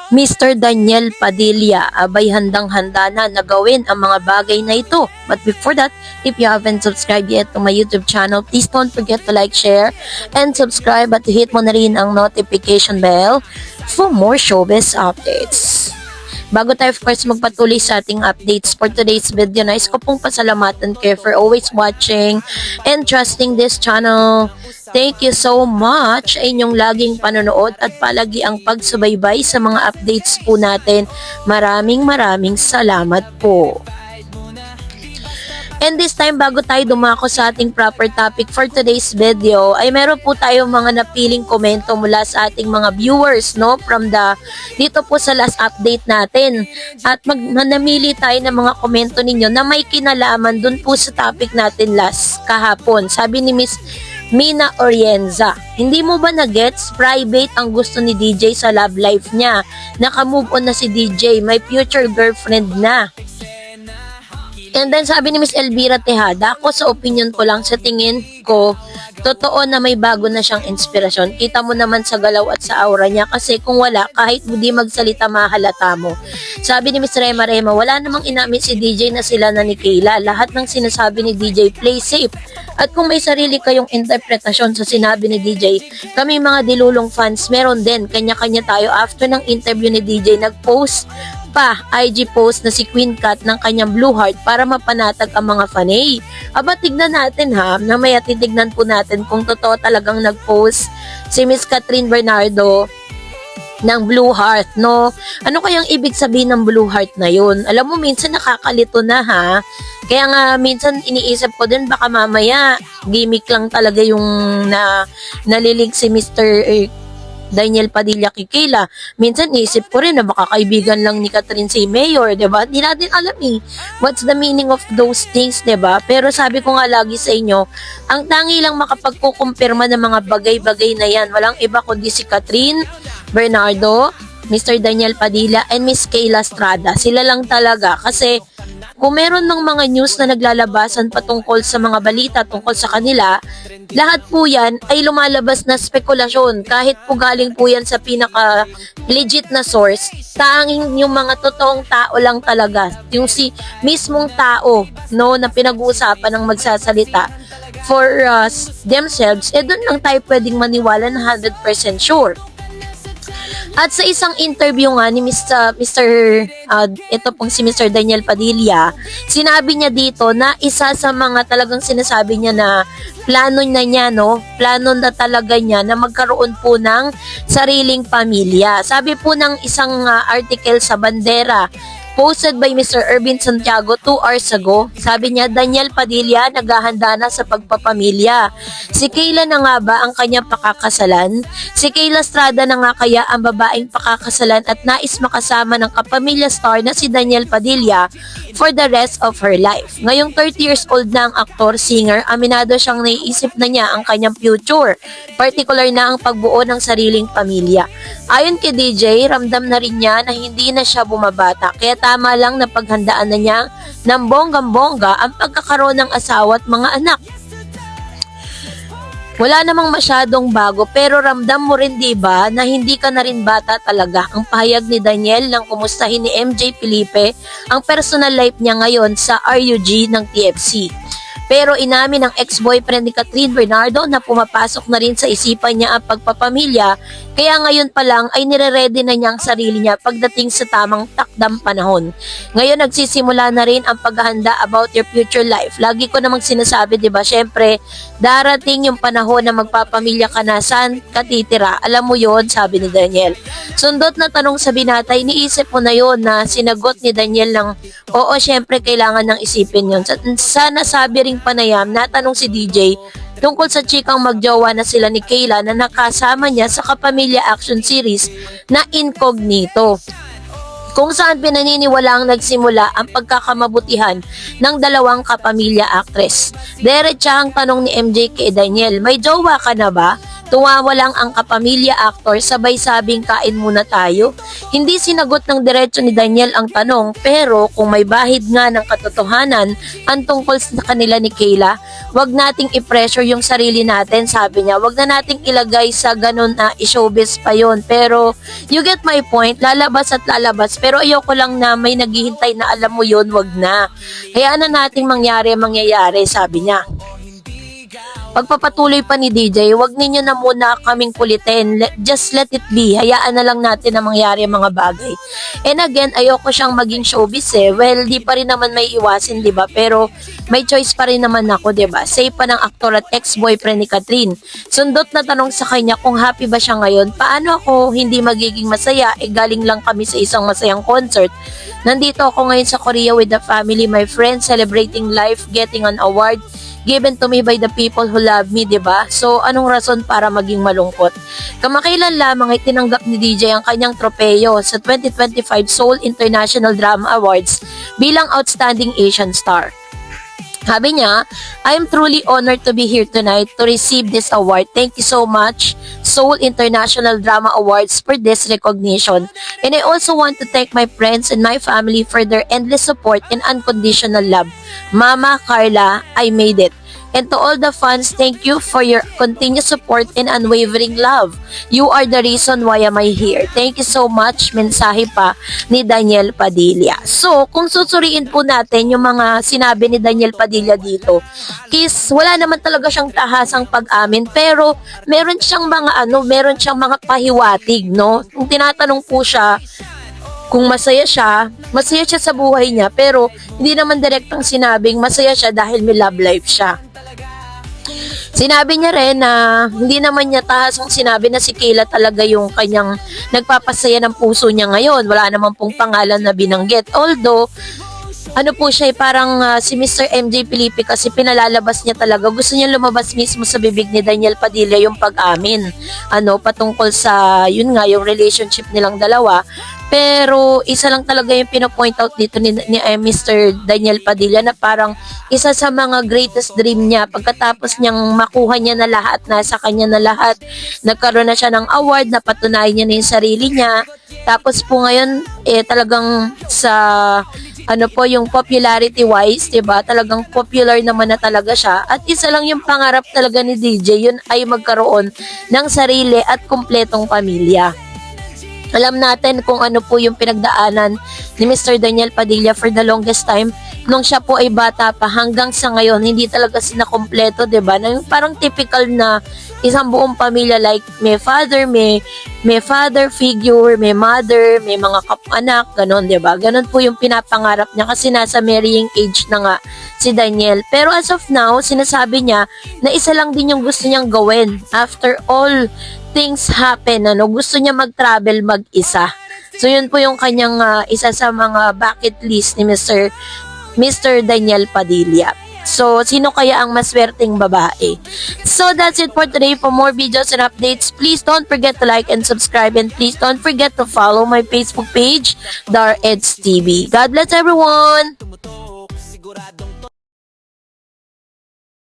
Mr. Daniel Padilla, abay handang-handa na gawin ang mga bagay na ito. But before that, if you haven't subscribed yet to my YouTube channel, please don't forget to like, share, and subscribe at hit mo na rin ang notification bell for more showbiz updates. Bago tayo of course magpatuloy sa ating updates for today's video, nais ko pong pasalamatan kayo for always watching and trusting this channel. Thank you so much sa inyong laging panonood at palagi ang pagsubaybay sa mga updates po natin. Maraming salamat po. And this time, bago tayo dumako sa ating proper topic for today's video, ay meron po tayong mga napiling komento mula sa ating mga viewers, no? Dito po sa last update natin. At namili tayo ng mga komento ninyo na may kinalaman dun po sa topic natin last kahapon. Sabi ni Miss Mina Orienza, hindi mo ba na-gets? Private ang gusto ni DJ sa love life niya. Naka-move on na si DJ, may future girlfriend na. And then sabi ni Miss Elvira Tejada, ako sa opinion ko lang, sa tingin ko, totoo na may bago na siyang inspirasyon. Kita mo naman sa galaw at sa aura niya, kasi kung wala, kahit hindi magsalita, mahalata mo. Sabi ni Miss Rema Rema, wala namang inamin si DJ na sila na ni Kayla. Lahat ng sinasabi ni DJ, play safe. At kung may sarili kayong interpretasyon sa sinabi ni DJ, kami mga dilulong fans, meron din. Kanya-kanya tayo. After ng interview ni DJ, nag-post pa IG post na si Queen Cat ng kanyang blue heart para mapanatag ang mga fanay. Aba, tignan natin ha, namaya titignan po natin kung totoo talagang nag-post si Miss Catherine Bernardo ng blue heart, no? Ano kayang ibig sabihin ng blue heart na yun? Alam mo, minsan nakakalito na ha. Kaya nga, minsan iniisip ko din, baka mamaya gimmick lang talaga yung nalilig si Mr. Daniel Padilla kay Kayla. Minsan iisip ko rin na baka kaibigan lang ni Catherine si Mayor, 'di ba? Hindi natin alam what's the meaning of those things, 'di ba? Pero sabi ko nga lagi sa inyo, ang tangi lang makapagkukumpirma ng mga bagay-bagay na 'yan, walang iba kundi si Catherine Bernardo, Mr. Daniel Padilla, and Miss Kayla Estrada. Sila lang talaga, kasi kung meron ng mga news na naglalabasan patungkol sa mga balita tungkol sa kanila, lahat po yan ay lumalabas na spekulasyon. Kahit po galing po yan sa pinaka-legit na source, tanging yung mga totoong tao lang talaga. Yung si mismong tao, no, na pinag-uusapan ng magsasalita for themselves, doon lang tayo pwedeng maniwala na 100% sure. At sa isang interview nga ni ito pong si Mr. Daniel Padilla, sinabi niya dito na isa sa mga talagang sinasabi niya na plano na talaga niya na magkaroon po ng sariling pamilya. Sabi po ng isang article sa Bandera, posted by Mr. Ervin Santiago 2 hours ago. Sabi niya, Daniel Padilla naghahanda na sa pagpapamilya. Si Kayla na nga ba ang kanyang pakakasalan? Si Kayla Estrada na nga kaya ang babaeng pakakasalan at nais makasama ng kapamilya star na si Daniel Padilla for the rest of her life. Ngayong 30 years old na ang aktor-singer, aminado siyang naiisip na niya ang kanyang future, particular na ang pagbuo ng sariling pamilya. Ayon kay DJ, ramdam na rin niya na hindi na siya bumabata, kaya tama lang na paghandaan na niya ng bonggang-bongga ang pagkakaroon ng asawa at mga anak. Wala namang masyadong bago, pero ramdam mo rin, diba, na hindi ka na rin bata talaga. Ang pahayag ni Daniel nang kumustahin ni MJ Felipe ang personal life niya ngayon sa RUG ng TFC. Pero inamin ng ex-boyfriend ni Catherine Bernardo na pumapasok na rin sa isipan niya ang pagpapamilya, kaya ngayon pa lang ay nire-ready na niya ang sarili niya pagdating sa tamang takdang panahon. Ngayon nagsisimula na rin ang paghahanda about your future life. Lagi ko namang sinasabi, diba, syempre, darating yung panahon na magpapamilya ka na, saan ka titira? Alam mo yon, sabi ni Daniel. Sundot na tanong sa binata, iniisip mo na yon, na sinagot ni Daniel ng, oo, syempre kailangan ng isipin yon. Sa nasabi ring panayam, natanong si DJ tungkol sa chikang magjowa na sila ni Kayla na nakasama niya sa Kapamilya Action Series na Incognito, kung saan pinaniniwalaang nagsimula ang pagkakamabutihan ng dalawang kapamilya actress. Diretsahang tanong ni MJ kay Daniel, may jowa ka na ba? Tuwawa lang ang kapamilya actor, sabay sabing kain muna tayo. Hindi sinagot ng diretso ni Daniel ang tanong, pero kung may bahid nga ng katotohanan ang tungkol sa kanila ni Kayla, wag nating i-pressure yung sarili natin, sabi niya. Wag na nating ilagay sa ganun na i-showbiz pa yon. Pero you get my point, lalabas at lalabas. Pero ayoko lang na may naghihintay na alam mo yon, wag na. Hayaan na nating mangyayari, sabi niya. Pagpapatuloy pa ni DJ, wag ninyo na muna kaming kulitin. Just let it be. Hayaan na lang natin na mangyari ang mga bagay. And again, ayoko siyang maging showbiz eh. Well, di pa rin naman may iwasin, di ba? Pero may choice pa rin naman ako, di ba? Say pa ng aktor at ex-boyfriend ni Catherine. Sundot na tanong sa kanya kung happy ba siya ngayon. Paano ako hindi magiging masaya? Eh, galing lang kami sa isang masayang concert. Nandito ako ngayon sa Korea with the family, my friends, celebrating life, getting an award given to me by the people who love me, diba? So, anong rason para maging malungkot? Kamakailan lamang ay tinanggap ni DJ ang kanyang tropeyo sa 2025 Seoul International Drama Awards bilang Outstanding Asian Star. Sabi niya, I am truly honored to be here tonight to receive this award. Thank you so much, Seoul International Drama Awards, for this recognition. And I also want to thank my friends and my family for their endless support and unconditional love. Mama, Carla, I made it. And to all the fans, thank you for your continued support and unwavering love. You are the reason why am I here. Thank you so much. Mensahe pa ni Daniel Padilla. So, kung susuriin po natin yung mga sinabi ni Daniel Padilla dito, wala naman talaga siyang tahasang pag-amin, pero meron siyang mga pahiwatig, no? Kung tinatanong po siya kung masaya siya sa buhay niya, pero hindi naman direktang sinabing masaya siya dahil may love life siya. Sinabi niya rin na hindi naman niya tahasang sinabi na si Kayla talaga yung kanyang nagpapasaya ng puso niya ngayon. Wala naman pong pangalan na binanggit. Although, ano po siya, parang si Mr. MJ Felipe kasi pinalalabas niya talaga. Gusto niya lumabas mismo sa bibig ni Daniel Padilla yung pag-amin. Patungkol sa, yun nga, yung relationship nilang dalawa. Pero isa lang talaga yung pinapoint out dito ni Mr. Daniel Padilla na parang isa sa mga greatest dream niya pagkatapos niyang makuha niya na lahat, nasa kanya na lahat, nagkaroon na siya ng award, napatunayan niya na yung sarili niya. Tapos po ngayon, talagang sa yung popularity wise, 'di ba? Talagang popular naman na talaga siya. At isa lang yung pangarap talaga ni DJ, yun ay magkaroon ng sarili at kumpletong pamilya. Alam natin kung ano po yung pinagdaanan ni Mr. Daniel Padilla for the longest time. Nung siya po ay bata pa hanggang sa ngayon, hindi talaga sinakompleto, 'di ba? Parang typical na isang buong pamilya, like may father, may father figure, may mother, may mga anak, ganon, 'di ba? Ganon po yung pinapangarap niya kasi nasa marrying age na nga si Daniel. Pero as of now, sinasabi niya na isa lang din yung gusto niyang gawin after all things happen, gusto niya mag-travel mag-isa. So yun po yung kanyang isa sa mga bucket list ni Mr. Daniel Padilla. So sino kaya ang maswerteng babae? So that's it for today. For more videos and updates, please don't forget to like and subscribe, and please don't forget to follow my Facebook page, Dar Eds TV. God bless everyone.